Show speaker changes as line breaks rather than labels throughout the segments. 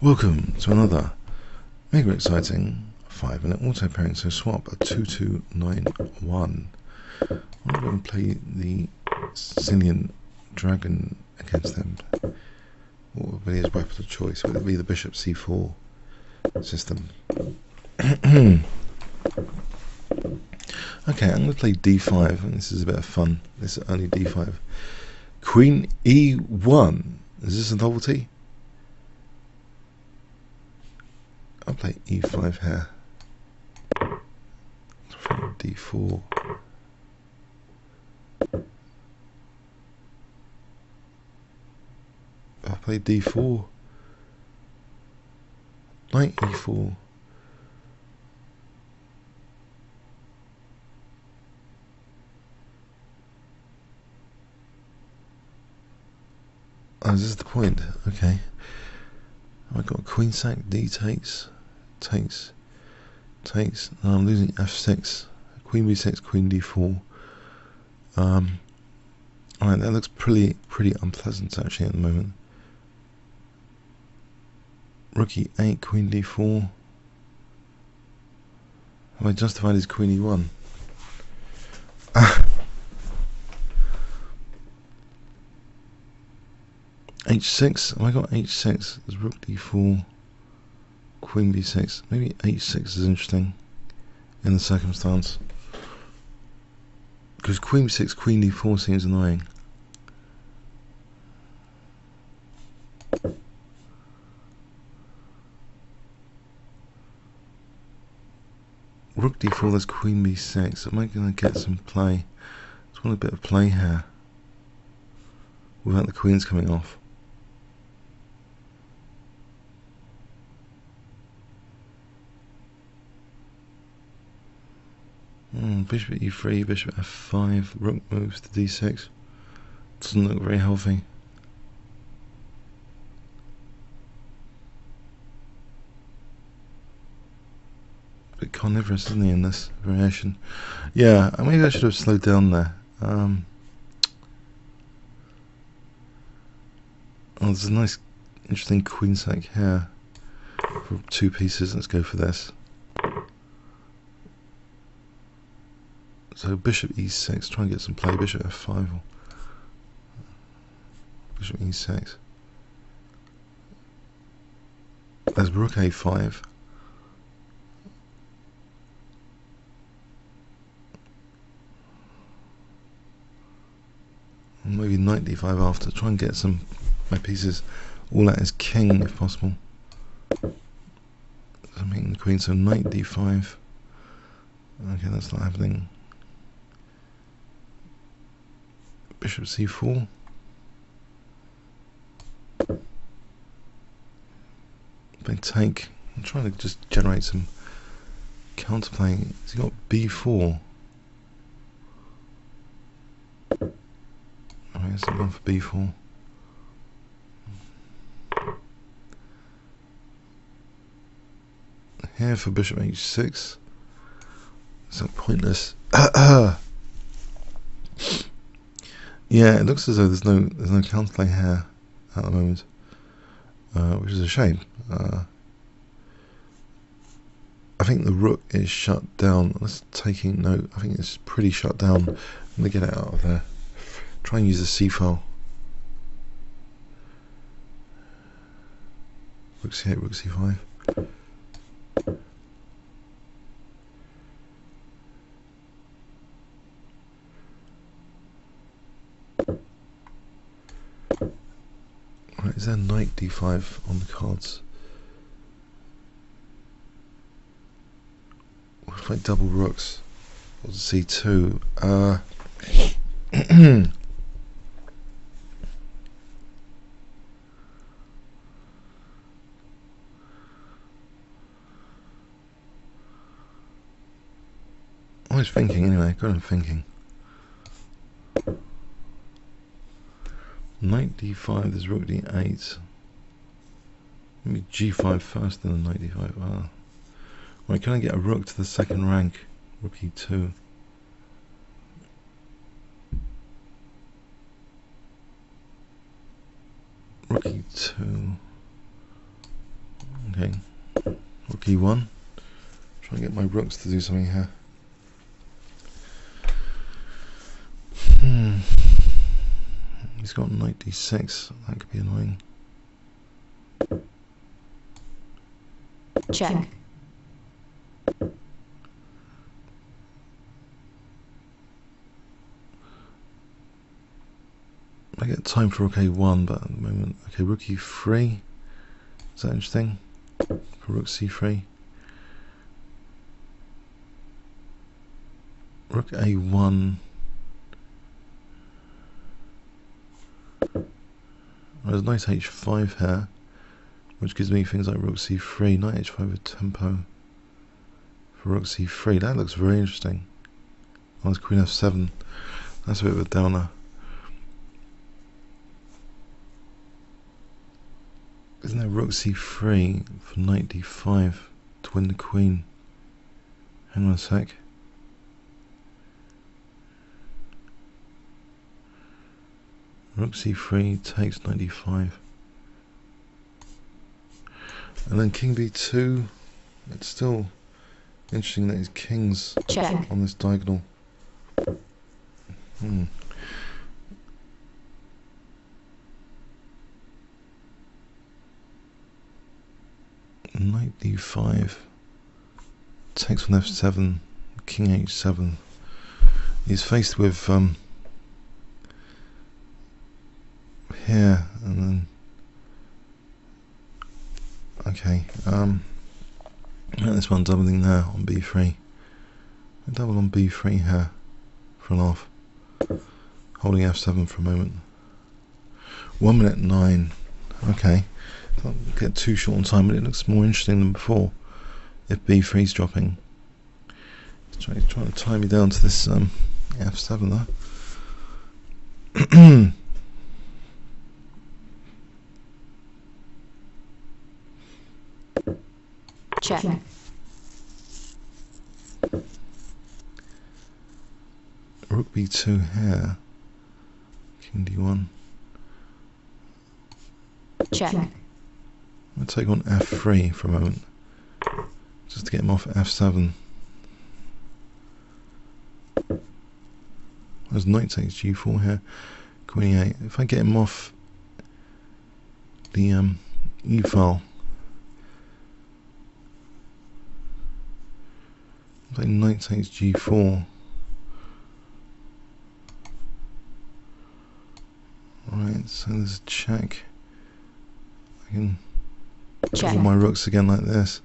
Welcome to another mega exciting 5-minute auto pairing. So swap a 2291. I'm going to play the Sicilian dragon against them. What would be his weapon of choice? Would it be the bishop c4 system? Okay, I'm going to play d5, and this is a bit of fun. This is only d5. Queen e1. Is this a novelty? I'll play e5 here. d4. I'll play d4. Knight e4. Oh, this is the point. Okay. I've got queen sack, d takes. No, I'm losing f6. Queen b6, queen d4. Alright, that looks pretty unpleasant actually at the moment. Rook e8, queen d4. Have I justified his queen e1? h6. Have I got h6? There's rook d4, queen b6. Maybe h6 is interesting in the circumstance, because queen b6, queen d4 seems annoying. Rook d4, there's queen b6. Am I going to get some play? Just want a bit of play here without the queens coming off. Bishop e3, bishop f5, rook moves to d6. Doesn't look very healthy. A bit carnivorous, isn't he, in this variation? Yeah, maybe I should have slowed down there. Oh, there's a nice, interesting queen sack here for 2 pieces. Let's go for this. So bishop e6, try and get some play. Bishop f5 or bishop e6. There's rook a5. And maybe knight d5 after. Try and get some my pieces all at his king if possible. I'm making the queen, so knight d5. Okay, that's not happening. Bishop c4. If I take, I'm trying to just generate some counterplay. Has he got b4? Alright, so I'm going for b4. Here for bishop h6. Is that pointless? Yeah, it looks as though there's no counterplay here at the moment, which is a shame. I think the rook is shut down. Let's taking note. I think it's pretty shut down. I'm gonna get it out of there. Try and use the c file. Rook c8, rook c5. Right, is there knight d5 on the cards? What if I double rooks? Or c2? I was thinking anyway, got him thinking. Knight d5, there's rook d8. Maybe g5 first, then knight d5. Ah. Right, can I get a rook to the second rank? Rook e2. Rook e2. Okay, rook e1. Try and get my rooks to do something here. He's got knight d6. That could be annoying.
Check.
I get time for rook a1, but at the moment, okay, rook e3. Is that interesting? For rook c3. Rook a1. There's knight h5 here, which gives me things like rook c3, knight h5 with tempo for rook c3. That looks very interesting. Oh, it's queen f7. That's a bit of a downer. Isn't there rook c3 for knight d5 to win the queen? Hang on a sec. Rook c3 takes knight d5. And then king b2. It's still interesting that his king's on this diagonal. Knight d5 takes on f7, king h7. He's faced with here and then okay, this one doubling there on b3. I double on b3 here for a laugh, holding f7 for a moment. 1 minute 9. Okay, don't get too short on time, but it looks more interesting than before if b3 is dropping. He's trying to tie me down to this f7 there.
Check.
Rook b2 here. King d1.
Check.
I'll take on f3 for a moment, just to get him off f7. There's knight takes g4 here. Queen e8. If I get him off the e file, like knight takes g4. Right, so there's a check. I can double my rooks again like this.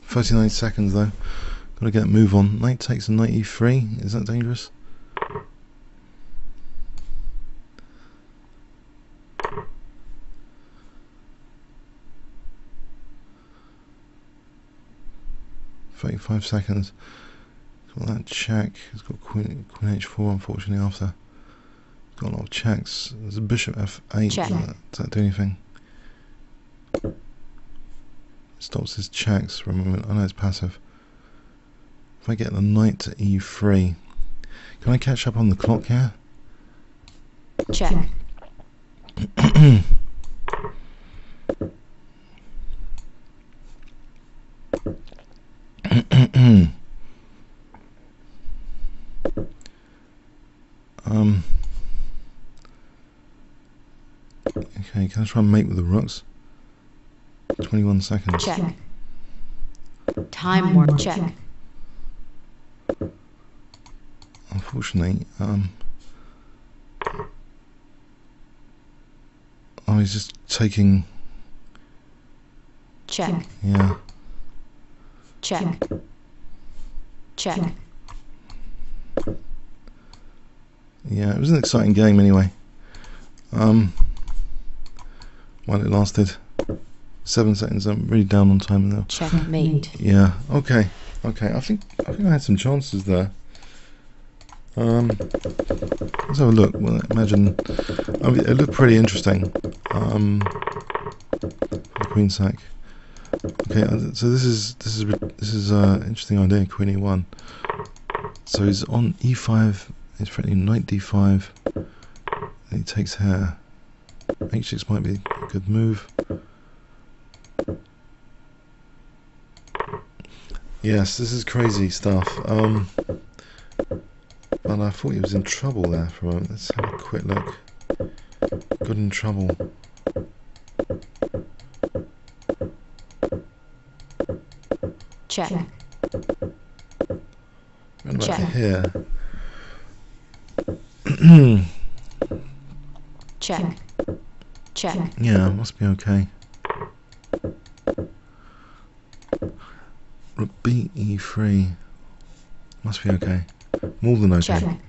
"39 seconds though. Gotta get a move on. Knight takes a knight e3. Is that dangerous? "35 seconds. Got that check. He's got queen h4 unfortunately after. He's got a lot of checks. There's a bishop f8. Does that do anything? Stops his checks for a moment. I know it's passive. If I get the knight to e3, can I catch up on the clock here?
Check.
Okay, can I try and mate with the rooks? 21 seconds.
Check. Time warp. Check.
Unfortunately, oh, he's just taking.
Check.
Yeah.
Check. Check.
Yeah, it was an exciting game anyway. While it lasted 7 seconds, I'm really down on time now.
Checkmate.
Yeah. Okay. Okay. I think I had some chances there. Let's have a look. Well, imagine. I mean, it looked pretty interesting. Queen sack. Okay. So this is interesting idea. Queen e1. So he's on e5. He's threatening knight d5. And he takes here. H6 might be a good move. Yes, this is crazy stuff. And I thought he was in trouble there for a moment. Let's have a quick look. Good in trouble.
Check.
Right about here.
Check. Check.
Yeah, must be okay. Rook Be3 must be okay. More than okay.
Check.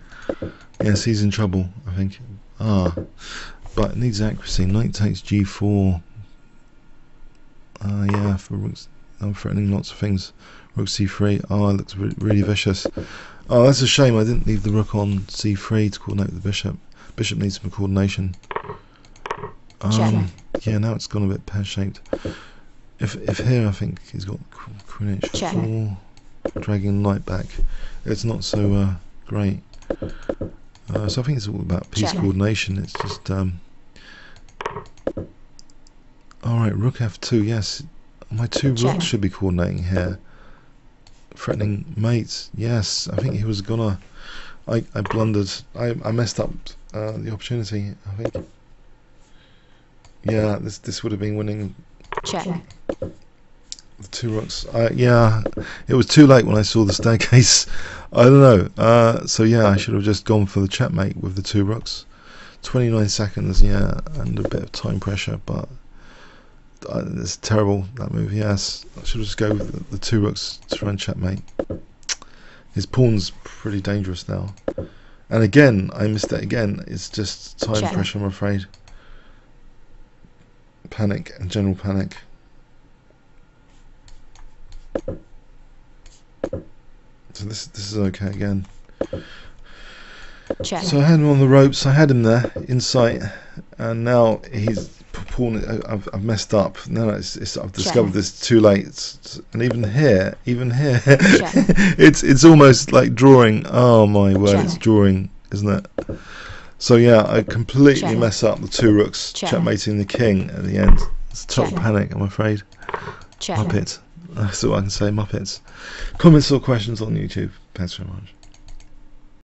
Yes, he's in trouble, I think. But it needs accuracy. Knight takes G4. Yeah, for rooks. I'm threatening lots of things. Rook C3. It looks really vicious. Oh, that's a shame. I didn't leave the rook on C3 to coordinate with the bishop. Bishop needs some coordination. Yeah, now it's gone a bit pear-shaped. If here, I think he's got Queen H4, dragging knight back. It's not so great. So I think it's all about piece coordination. It's just all right. Rook F2. Yes, my two rooks should be coordinating here. Threatening mates. Yes, I think he was gonna. I blundered. I messed up the opportunity, I think. Yeah, this would have been winning.
Check.
The two rooks. Yeah, it was too late when I saw the staircase. I don't know. So yeah, I should have just gone for the checkmate with the two rooks. 29 seconds, yeah, and a bit of time pressure, but it's terrible, that move. Yes, I should just go with the two rooks to try and checkmate. His pawn's pretty dangerous now. And again, I missed it again. It's just time pressure, I'm afraid. Panic and general panic. So this is okay again. So I had him on the ropes. I had him there in sight, and now he's pawn. I've messed up. Now I've discovered this too late. And even here, it's almost like drawing. Oh my word, it's drawing, isn't it? So yeah, I completely mess up the two rooks, checkmating the king at the end. It's total panic, I'm afraid. Muppet. That's all I can say, Muppets. Comments or questions on YouTube. Thanks very much.